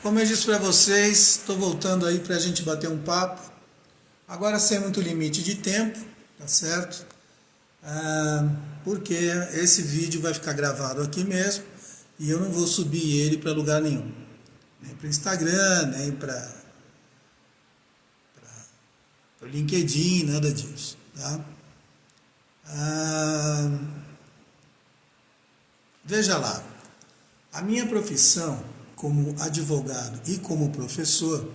Como eu disse para vocês, estou voltando aí para a gente bater um papo. Agora sem muito limite de tempo, tá certo? Porque esse vídeo vai ficar gravado aqui mesmo e eu não vou subir ele para lugar nenhum. Nem para Instagram, nem para o LinkedIn, nada disso, tá? Veja lá, a minha profissão como advogado e como professor,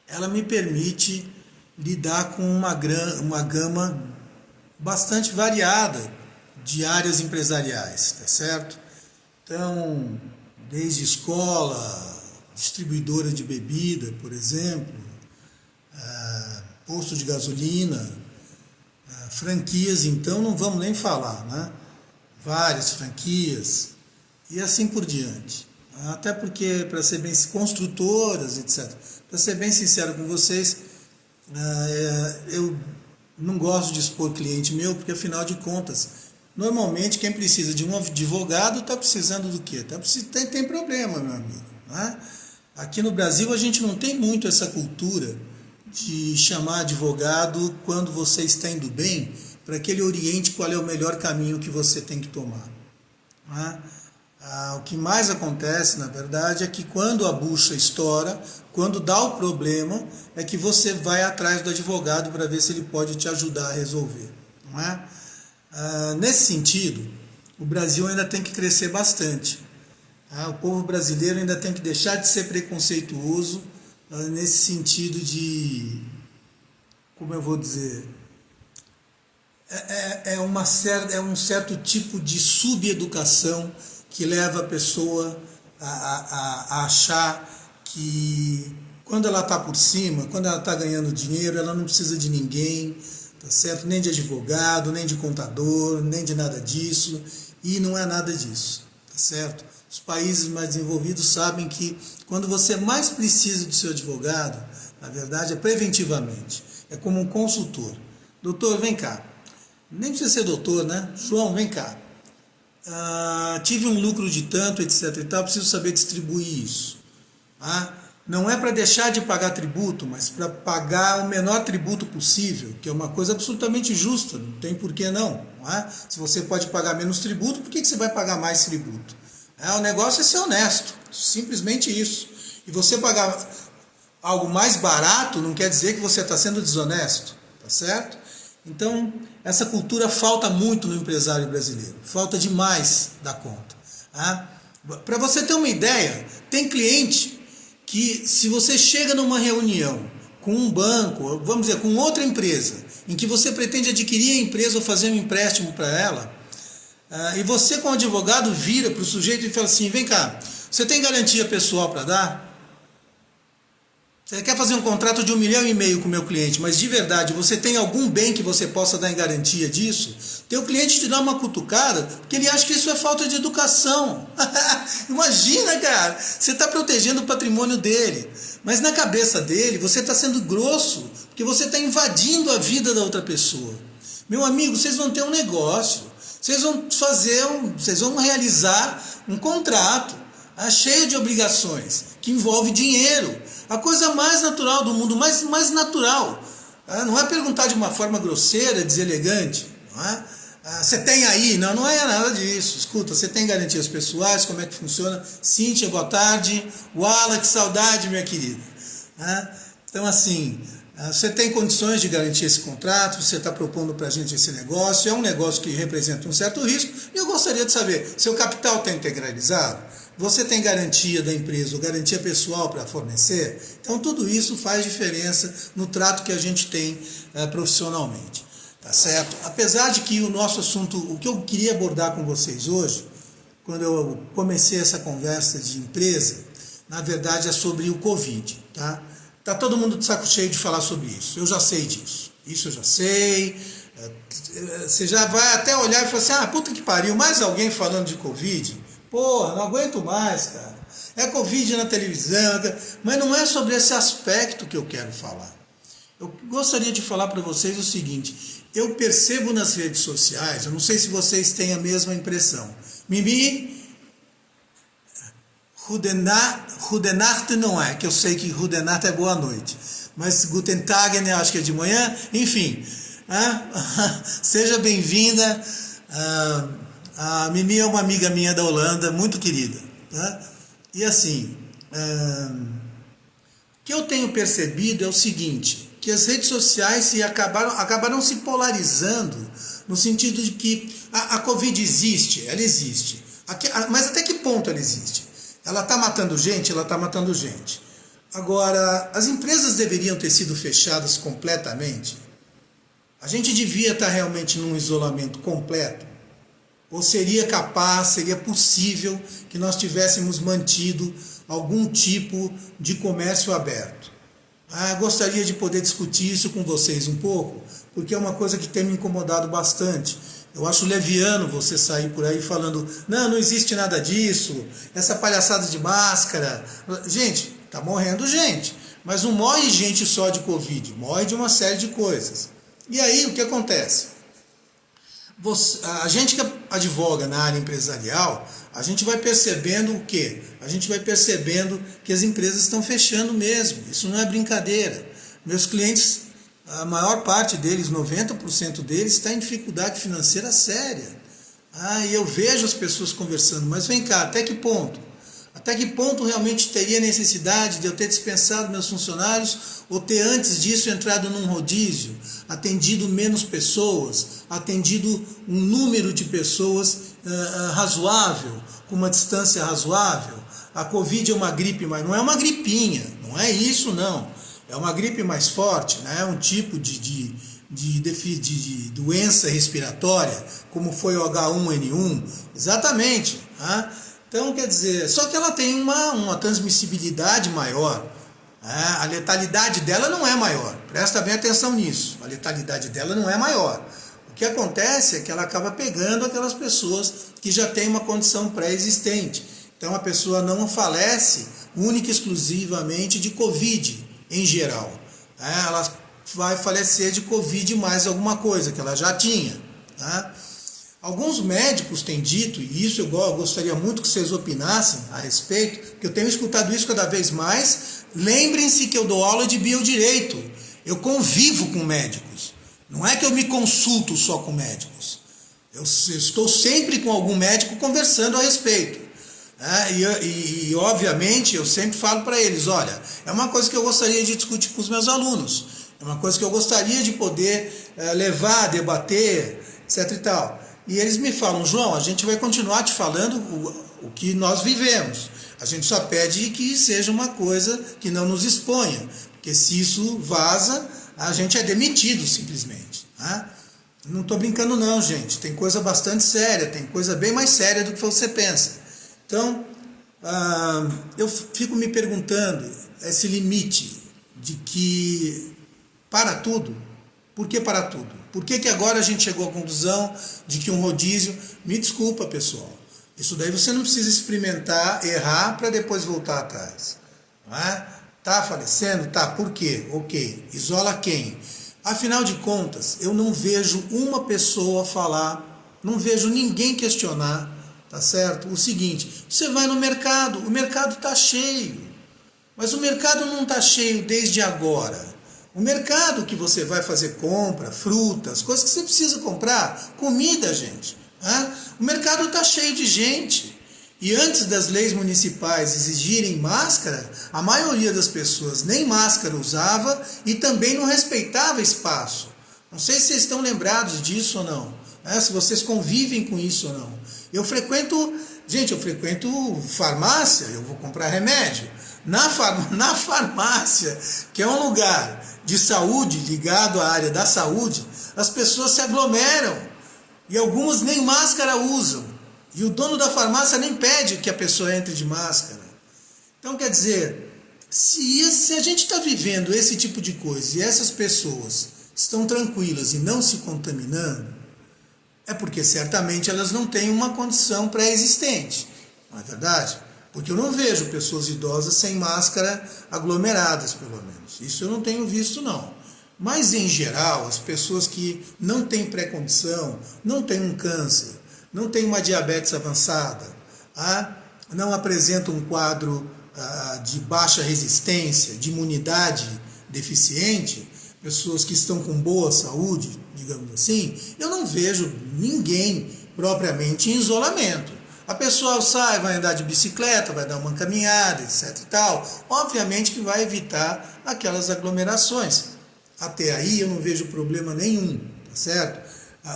ela me permite lidar com uma gama bastante variada de áreas empresariais, tá certo? Então, desde escola, distribuidora de bebida, por exemplo, posto de gasolina, franquias, então não vamos nem falar, né? Várias franquias e assim por diante. Até porque, para ser bem construtoras, etc. Para ser bem sincero com vocês, eu não gosto de expor cliente meu, porque afinal de contas, normalmente quem precisa de um advogado está precisando do quê? Tem problema, meu amigo. Né? Aqui no Brasil a gente não tem muito essa cultura de chamar advogado quando você está indo bem, para que ele oriente qual é o melhor caminho que você tem que tomar. Né? O que mais acontece, na verdade, é que quando a bucha estoura, quando dá o problema, é que você vai atrás do advogado para ver se ele pode te ajudar a resolver. Não é? Nesse sentido, o Brasil ainda tem que crescer bastante. O povo brasileiro ainda tem que deixar de ser preconceituoso nesse sentido de, como eu vou dizer, é um certo tipo de subeducação que leva a pessoa a achar que quando ela está por cima, quando ela está ganhando dinheiro, ela não precisa de ninguém, tá certo? Nem de advogado, nem de contador, nem de nada disso, e não é nada disso, tá certo? Os países mais desenvolvidos sabem que quando você mais precisa do seu advogado, na verdade é preventivamente, é como um consultor. Doutor, vem cá. Nem precisa ser doutor, né? João, vem cá. Tive um lucro de tanto, etc e tal, preciso saber distribuir isso. Não é para deixar de pagar tributo, mas para pagar o menor tributo possível, que é uma coisa absolutamente justa, não tem por que não. Se você pode pagar menos tributo, por que você vai pagar mais tributo? O negócio é ser honesto, simplesmente isso. E você pagar algo mais barato não quer dizer que você está sendo desonesto, tá certo? Então, essa cultura falta muito no empresário brasileiro, falta demais da conta. Para você ter uma ideia, tem cliente que, se você chega numa reunião com um banco, vamos dizer, com outra empresa, em que você pretende adquirir a empresa ou fazer um empréstimo para ela, e você, como advogado, vira para o sujeito e fala assim: vem cá, você tem garantia pessoal para dar? Você quer fazer um contrato de 1,5 milhão com o meu cliente, mas de verdade, você tem algum bem que você possa dar em garantia disso? Teu cliente te dá uma cutucada, porque ele acha que isso é falta de educação. Imagina, cara, você está protegendo o patrimônio dele, mas na cabeça dele você está sendo grosso, porque você está invadindo a vida da outra pessoa. Meu amigo, vocês vão ter um negócio, vocês vão realizar um contrato cheio de obrigações, que envolve dinheiro. A coisa mais natural do mundo, mais natural. Não é perguntar de uma forma grosseira, deselegante. Não é? Você tem aí? Não é nada disso. Escuta, você tem garantias pessoais? Como é que funciona? Cíntia, boa tarde. Wala, que saudade, minha querida. Então, assim, você tem condições de garantir esse contrato? Você está propondo para a gente esse negócio? É um negócio que representa um certo risco. E eu gostaria de saber, seu capital está integralizado? Você tem garantia da empresa ou garantia pessoal para fornecer? Então, tudo isso faz diferença no trato que a gente tem profissionalmente. Tá certo? Apesar de que o nosso assunto, o que eu queria abordar com vocês hoje, quando eu comecei essa conversa de empresa, na verdade é sobre o Covid. Tá todo mundo de saco cheio de falar sobre isso. Eu já sei disso. Isso eu já sei. Você já vai até olhar e falar assim: puta que pariu, mais alguém falando de Covid? Porra, não aguento mais, cara. É Covid na televisão, mas não é sobre esse aspecto que eu quero falar. Eu gostaria de falar para vocês o seguinte: eu percebo nas redes sociais, eu não sei se vocês têm a mesma impressão, Mimi Guten Nacht não é, que eu sei que Guten Nacht é boa noite. Mas Guten Tag, né, acho que é de manhã. Enfim, seja bem-vinda. A Mimi é uma amiga minha da Holanda, muito querida. Tá? E assim, o que eu tenho percebido é o seguinte, que as redes sociais acabaram se polarizando no sentido de que a Covid existe, ela existe. Mas até que ponto ela existe? Ela está matando gente? Ela está matando gente. Agora, as empresas deveriam ter sido fechadas completamente? A gente devia estar realmente num isolamento completo? Ou seria possível que nós tivéssemos mantido algum tipo de comércio aberto? Gostaria de poder discutir isso com vocês um pouco, porque é uma coisa que tem me incomodado bastante. Eu acho leviano você sair por aí falando, não existe nada disso, essa palhaçada de máscara. Gente, tá morrendo gente, mas não morre gente só de Covid, morre de uma série de coisas. E aí o que acontece? A gente que advoga na área empresarial, a gente vai percebendo o quê? A gente vai percebendo que as empresas estão fechando mesmo, isso não é brincadeira. Meus clientes, a maior parte deles, 90% deles, está em dificuldade financeira séria. E eu vejo as pessoas conversando, mas vem cá, até que ponto? Até que ponto realmente teria necessidade de eu ter dispensado meus funcionários ou ter antes disso entrado num rodízio, atendido menos pessoas, atendido um número de pessoas razoável, com uma distância razoável? A Covid é uma gripe, mas não é uma gripinha, não é isso não. É uma gripe mais forte, né? É um tipo de doença respiratória, como foi o H1N1, exatamente. Então, quer dizer, só que ela tem uma transmissibilidade maior. A letalidade dela não é maior, presta bem atenção nisso, a letalidade dela não é maior. O que acontece é que ela acaba pegando aquelas pessoas que já têm uma condição pré-existente. Então a pessoa não falece única e exclusivamente de Covid em geral. Ela vai falecer de Covid mais alguma coisa que ela já tinha. Alguns médicos têm dito, e isso eu gostaria muito que vocês opinassem a respeito, porque eu tenho escutado isso cada vez mais. Lembrem-se que eu dou aula de biodireito, eu convivo com médicos, não é que eu me consulto só com médicos, eu estou sempre com algum médico conversando a respeito. E obviamente eu sempre falo para eles, olha, é uma coisa que eu gostaria de discutir com os meus alunos, é uma coisa que eu gostaria de poder levar, debater, etc e tal. E eles me falam, João, a gente vai continuar te falando o que nós vivemos. A gente só pede que seja uma coisa que não nos exponha, porque se isso vaza, a gente é demitido simplesmente. Não estou brincando não, gente. Tem coisa bastante séria, tem coisa bem mais séria do que você pensa. Então, eu fico me perguntando esse limite de que para tudo. Por que para tudo? Por que agora a gente chegou à conclusão de que um rodízio... Me desculpa, pessoal. Isso daí você não precisa experimentar, errar, para depois voltar atrás. Tá falecendo? Tá. Por quê? Ok. Isola quem? Afinal de contas, eu não vejo uma pessoa falar, não vejo ninguém questionar, tá certo? O seguinte, você vai no mercado, o mercado está cheio. Mas o mercado não está cheio desde agora. O mercado que você vai fazer compra, frutas, coisas que você precisa comprar, comida, gente. O mercado está cheio de gente. E antes das leis municipais exigirem máscara, a maioria das pessoas nem máscara usava e também não respeitava espaço. Não sei se vocês estão lembrados disso ou não, se vocês convivem com isso ou não. Eu frequento farmácia, eu vou comprar remédio. Na farmácia, que é um lugar de saúde, ligado à área da saúde, as pessoas se aglomeram e algumas nem máscara usam. E o dono da farmácia nem pede que a pessoa entre de máscara. Então, quer dizer, se a gente está vivendo esse tipo de coisa e essas pessoas estão tranquilas e não se contaminando, é porque certamente elas não têm uma condição pré-existente, não é verdade? Porque eu não vejo pessoas idosas sem máscara aglomeradas, pelo menos. Isso eu não tenho visto, não. Mas, em geral, as pessoas que não têm pré-condição, não têm um câncer, não têm uma diabetes avançada, não apresentam um quadro de baixa resistência, de imunidade deficiente, pessoas que estão com boa saúde, digamos assim, eu não vejo ninguém propriamente em isolamento. A pessoa sai, vai andar de bicicleta, vai dar uma caminhada, etc e tal. Obviamente que vai evitar aquelas aglomerações. Até aí eu não vejo problema nenhum, tá certo?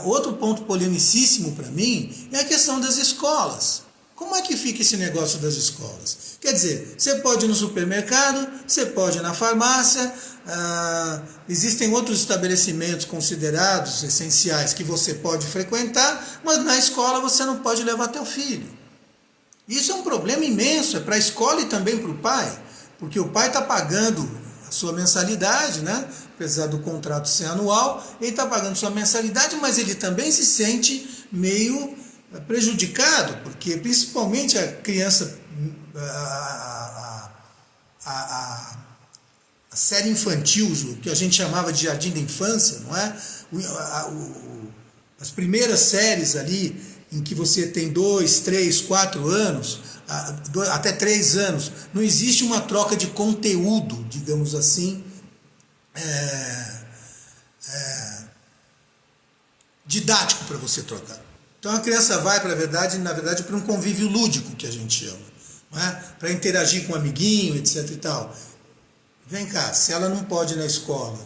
Outro ponto polemicíssimo para mim é a questão das escolas. Como é que fica esse negócio das escolas? Quer dizer, você pode ir no supermercado, você pode ir na farmácia, existem outros estabelecimentos considerados essenciais que você pode frequentar, mas na escola você não pode levar teu filho. Isso é um problema imenso, é para a escola e também para o pai, porque o pai está pagando a sua mensalidade, né? Apesar do contrato ser anual, ele está pagando sua mensalidade, mas ele também se sente meio prejudicado, porque principalmente a criança, a série infantil, que a gente chamava de jardim da infância, não é? As primeiras séries ali, em que você tem 2, 3, 4 anos, até 3 anos, não existe uma troca de conteúdo, digamos assim, didático para você trocar. Então a criança vai, na verdade, para um convívio lúdico, que a gente chama, não é? Para interagir com um amiguinho, etc e tal. Vem cá, se ela não pode ir na escola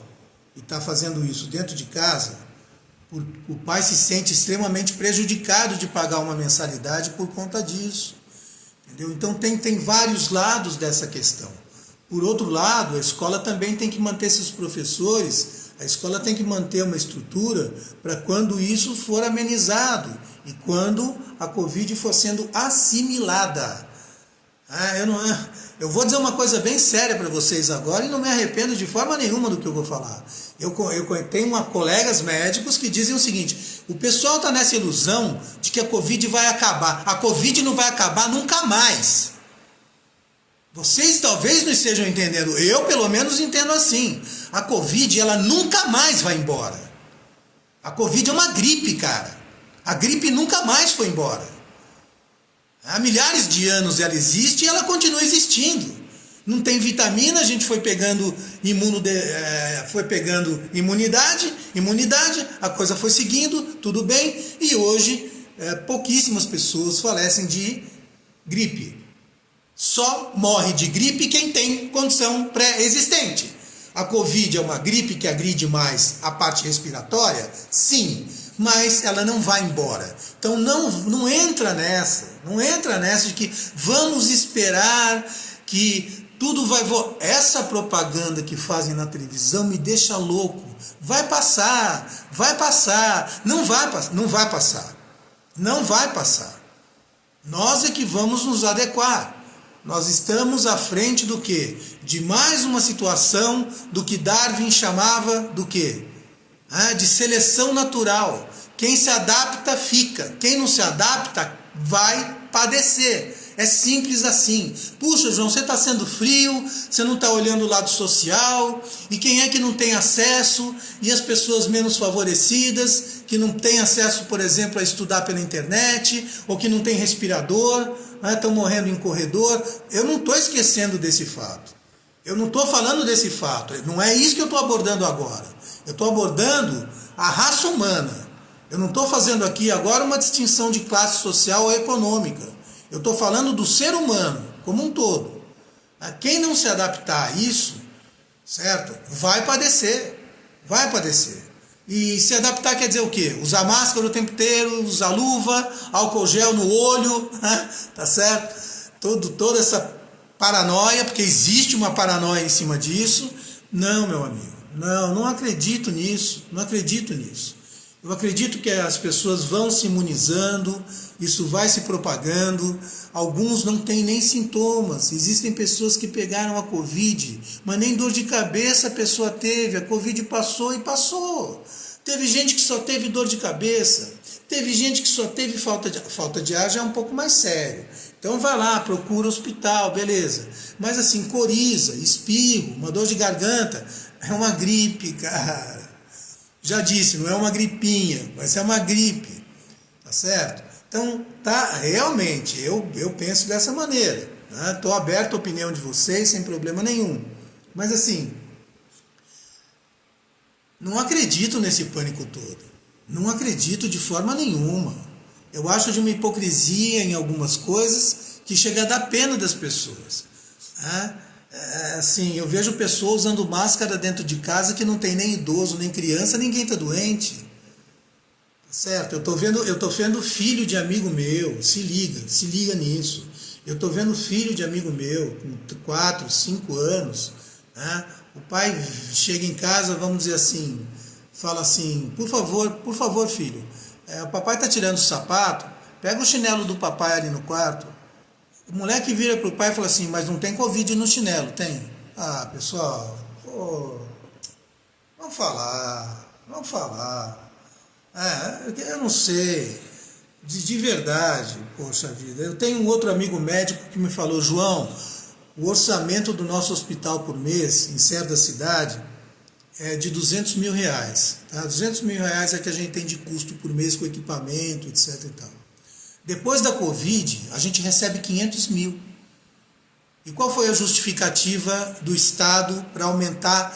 e está fazendo isso dentro de casa, o pai se sente extremamente prejudicado de pagar uma mensalidade por conta disso. Entendeu? Então tem vários lados dessa questão. Por outro lado, a escola também tem que manter seus professores, a escola tem que manter uma estrutura para quando isso for amenizado e quando a Covid for sendo assimilada. Eu vou dizer uma coisa bem séria para vocês agora e não me arrependo de forma nenhuma do que eu vou falar. Eu tenho colegas médicos que dizem o seguinte: o pessoal está nessa ilusão de que a Covid vai acabar. A Covid não vai acabar nunca mais. Vocês talvez não estejam entendendo, eu pelo menos entendo assim. A Covid, ela nunca mais vai embora. A Covid é uma gripe, cara. A gripe nunca mais foi embora. Há milhares de anos ela existe e ela continua existindo. Não tem vitamina, a gente foi pegando imunidade, a coisa foi seguindo, tudo bem, e hoje pouquíssimas pessoas falecem de gripe. Só morre de gripe quem tem condição pré-existente. A Covid é uma gripe que agride mais a parte respiratória? Sim, mas ela não vai embora. Então não entra nessa de que vamos esperar que tudo vai... Essa propaganda que fazem na televisão me deixa louco. Vai passar, não vai passar. Nós é que vamos nos adequar. Nós estamos à frente do quê? De mais uma situação do que Darwin chamava do quê? De seleção natural. Quem se adapta fica. Quem não se adapta vai padecer. É simples assim. Puxa, João, você está sendo frio, você não está olhando o lado social, e quem é que não tem acesso? E as pessoas menos favorecidas, que não têm acesso, por exemplo, a estudar pela internet, ou que não tem respirador, estão morrendo em corredor. Eu não estou esquecendo desse fato. Eu não estou falando desse fato. Não é isso que eu estou abordando agora. Eu estou abordando a raça humana. Eu não estou fazendo aqui agora uma distinção de classe social ou econômica. Eu estou falando do ser humano como um todo. Quem não se adaptar a isso, certo? Vai padecer. E se adaptar quer dizer o quê? Usar máscara o tempo inteiro, usar luva, álcool gel no olho, tá certo? Toda essa paranoia, porque existe uma paranoia em cima disso. Não, meu amigo, não acredito nisso, Eu acredito que as pessoas vão se imunizando, isso vai se propagando, alguns não têm nem sintomas. Existem pessoas que pegaram a Covid, mas nem dor de cabeça a pessoa teve, a Covid passou e passou. Teve gente que só teve dor de cabeça, teve gente que só teve falta de ar, já é um pouco mais sério. Então vai lá, procura hospital, beleza. Mas assim, coriza, espirro, uma dor de garganta, é uma gripe, cara. Já disse, não é uma gripinha, vai ser uma gripe, tá certo? Então, realmente, eu penso dessa maneira. Estou aberto à opinião de vocês, sem problema nenhum. Mas assim, não acredito nesse pânico todo. Não acredito de forma nenhuma. Eu acho de uma hipocrisia em algumas coisas que chega a dar pena das pessoas. Assim, eu vejo pessoas usando máscara dentro de casa que não tem nem idoso, nem criança, ninguém está doente. Certo? Eu tô vendo filho de amigo meu, se liga nisso. Eu estou vendo filho de amigo meu, com 4, 5 anos, né? O pai chega em casa, vamos dizer assim, fala assim, por favor filho, o papai está tirando o sapato, pega o chinelo do papai ali no quarto. O moleque vira pro pai e fala assim, mas não tem Covid no chinelo, tem? Ah, pessoal, vamos falar. Eu não sei, de verdade, poxa vida. Eu tenho um outro amigo médico que me falou, João, o orçamento do nosso hospital por mês, em certa cidade, é de 200 mil reais. Tá? 200 mil reais é que a gente tem de custo por mês com equipamento, etc. E tal. Depois da Covid, a gente recebe 500 mil. E qual foi a justificativa do Estado para aumentar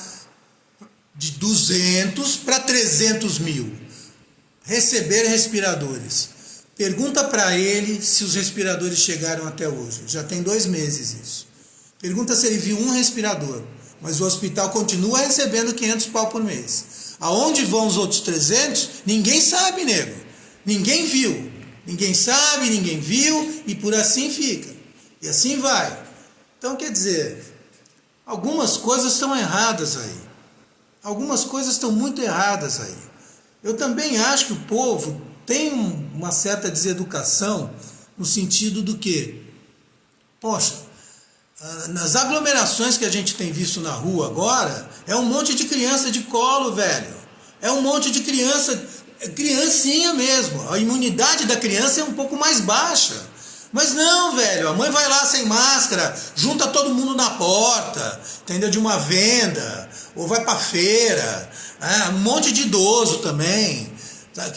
de 200 para 300 mil? Receber respiradores. Pergunta para ele se os respiradores chegaram até hoje. Já tem 2 meses isso. Pergunta se ele viu um respirador. Mas o hospital continua recebendo 500 pau por mês. Aonde vão os outros 300? Ninguém sabe, nego. Ninguém viu. Ninguém sabe, ninguém viu, e por assim fica. E assim vai. Então, quer dizer, algumas coisas estão erradas aí. Algumas coisas estão muito erradas aí. Eu também acho que o povo tem uma certa deseducação no sentido do que, poxa, nas aglomerações que a gente tem visto na rua agora, é um monte de criança de colo, velho. É um monte de criancinha mesmo. A imunidade da criança é um pouco mais baixa. Mas não, velho, a mãe vai lá sem máscara, junta todo mundo na porta, entendeu? De uma venda, ou vai pra feira. Um monte de idoso também.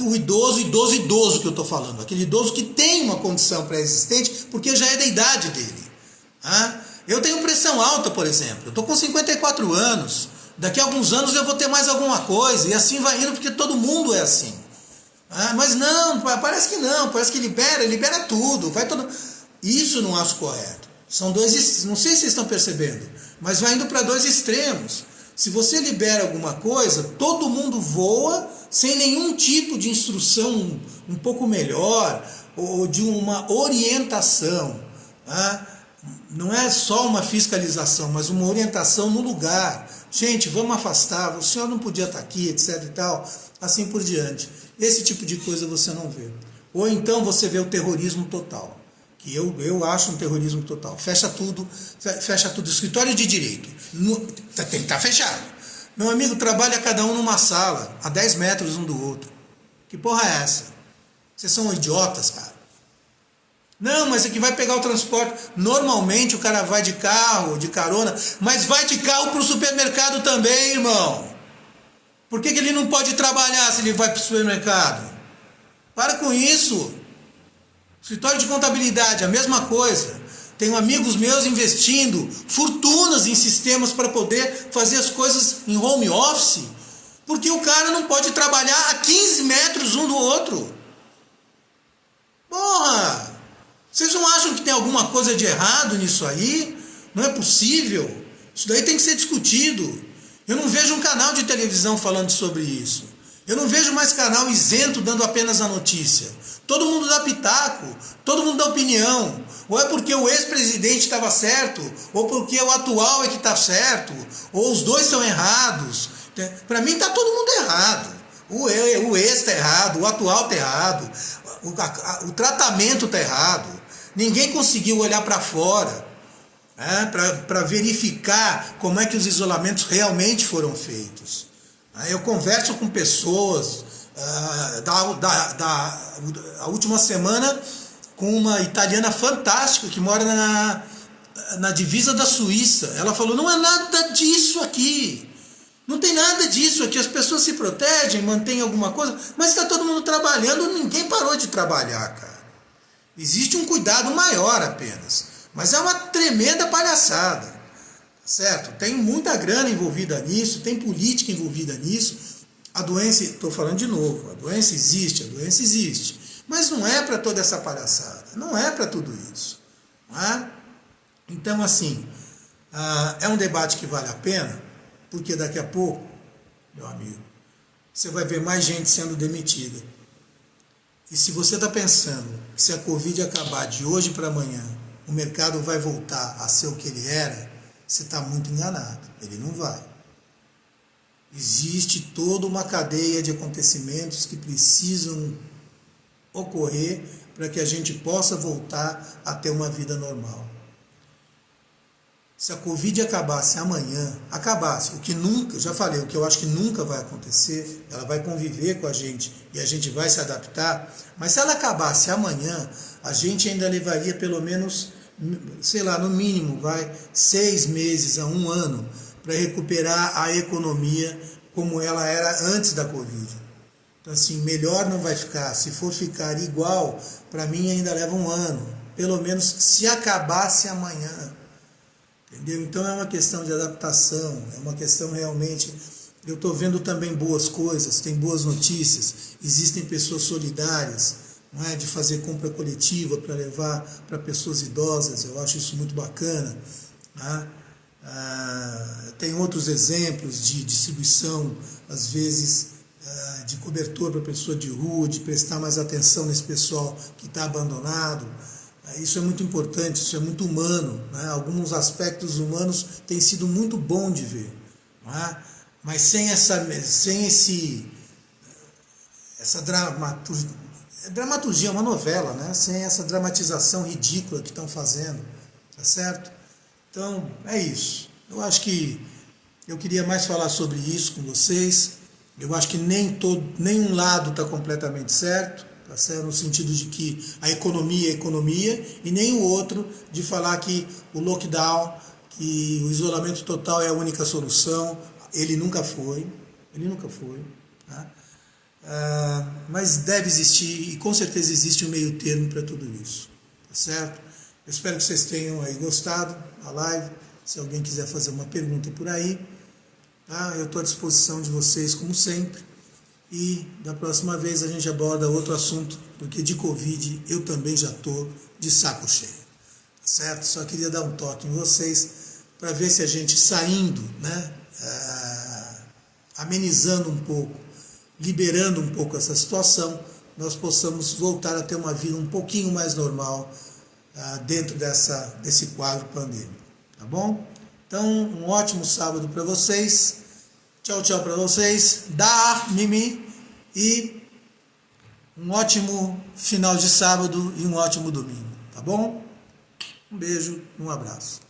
O idoso que eu tô falando. Aquele idoso que tem uma condição pré-existente, porque já é da idade dele. Eu tenho pressão alta, por exemplo. Eu tô com 54 anos. Daqui a alguns anos eu vou ter mais alguma coisa. E assim vai indo, porque todo mundo é assim. Mas não, parece que não. Parece que libera tudo. Isso eu não acho correto. São dois, não sei se vocês estão percebendo, mas vai indo para 2 extremos. Se você libera alguma coisa, todo mundo voa sem nenhum tipo de instrução um pouco melhor ou de uma orientação. Não é só uma fiscalização, mas uma orientação no lugar. Gente, vamos afastar, o senhor não podia estar aqui, etc e tal, assim por diante. Esse tipo de coisa você não vê. Ou então você vê o terrorismo total, que eu acho um terrorismo total. Fecha tudo, escritório de direito, tem que estar fechado. Meu amigo, trabalha cada um numa sala, a 10 metros um do outro. Que porra é essa? Vocês são idiotas, cara. Não, mas é que vai pegar o transporte. Normalmente o cara vai de carro, de carona, mas vai de carro para o supermercado também, irmão. Por que ele não pode trabalhar se ele vai para o supermercado? Para com isso. Escritório de contabilidade, a mesma coisa. Tenho amigos meus investindo fortunas em sistemas para poder fazer as coisas em home office, porque o cara não pode trabalhar a 15 metros um do outro. Porra! Vocês não acham que tem alguma coisa de errado nisso aí? Não é possível. Isso daí tem que ser discutido. Eu não vejo um canal de televisão falando sobre isso. Eu não vejo mais canal isento dando apenas a notícia. Todo mundo dá pitaco, todo mundo dá opinião. Ou é porque o ex-presidente estava certo, ou porque o atual é que está certo, ou os dois estão errados. Para mim está todo mundo errado. O ex está errado, o atual está errado, o tratamento está errado. Ninguém conseguiu olhar para fora, para verificar como é que os isolamentos realmente foram feitos. Eu converso com pessoas, a última semana, com uma italiana fantástica que mora na divisa da Suíça. Ela falou, não é nada disso aqui. Não tem nada disso aqui. As pessoas se protegem, mantêm alguma coisa, mas está todo mundo trabalhando, ninguém parou de trabalhar, cara. Existe um cuidado maior apenas. Mas é uma tremenda palhaçada, certo? Tem muita grana envolvida nisso, tem política envolvida nisso. A doença, estou falando de novo, a doença existe. Mas não é para toda essa palhaçada, não é para tudo isso. Não é? Então, assim, é um debate que vale a pena, porque daqui a pouco, meu amigo, você vai ver mais gente sendo demitida. E se você está pensando que se a Covid acabar de hoje para amanhã, o mercado vai voltar a ser o que ele era, você está muito enganado. Ele não vai. Existe toda uma cadeia de acontecimentos que precisam ocorrer para que a gente possa voltar a ter uma vida normal. Se a Covid acabasse amanhã, o que nunca, já falei, o que eu acho que nunca vai acontecer, ela vai conviver com a gente e a gente vai se adaptar, mas se ela acabasse amanhã, a gente ainda levaria pelo menos, sei lá, no mínimo, 6 meses a 1 ano para recuperar a economia como ela era antes da Covid. Então, assim, melhor não vai ficar. Se for ficar igual, para mim ainda leva 1 ano. Pelo menos se acabasse amanhã. Entendeu? Então é uma questão de adaptação, é uma questão realmente... Eu estou vendo também boas coisas, tem boas notícias, existem pessoas solidárias, não é? De fazer compra coletiva para levar para pessoas idosas, eu acho isso muito bacana. Tá? Tem outros exemplos de distribuição, às vezes, de cobertor para pessoa de rua, de prestar mais atenção nesse pessoal que está abandonado. Isso é muito importante, isso é muito humano, né? Alguns aspectos humanos têm sido muito bom de ver, não é? Mas sem essa dramaturgia é uma novela, né? Sem essa dramatização ridícula que estão fazendo, tá certo? Então, é isso. Eu acho que eu queria mais falar sobre isso com vocês. Eu acho que nenhum lado está completamente certo. Tá certo? No sentido de que a economia é economia, e nem o outro de falar que o lockdown, que o isolamento total é a única solução. Ele nunca foi. Tá? Mas deve existir, e com certeza existe um meio termo para tudo isso. Tá certo? Eu espero que vocês tenham aí gostado da live. Se alguém quiser fazer uma pergunta por aí, tá? Eu estou à disposição de vocês, como sempre. E da próxima vez a gente aborda outro assunto, porque de Covid eu também já estou de saco cheio, certo? Só queria dar um toque em vocês para ver se a gente saindo, né, amenizando um pouco, liberando um pouco essa situação, nós possamos voltar a ter uma vida um pouquinho mais normal dentro desse quadro pandêmico, tá bom? Então, um ótimo sábado para vocês. Tchau, tchau para vocês. Da Mimi. E um ótimo final de sábado e um ótimo domingo. Tá bom? Um beijo, um abraço.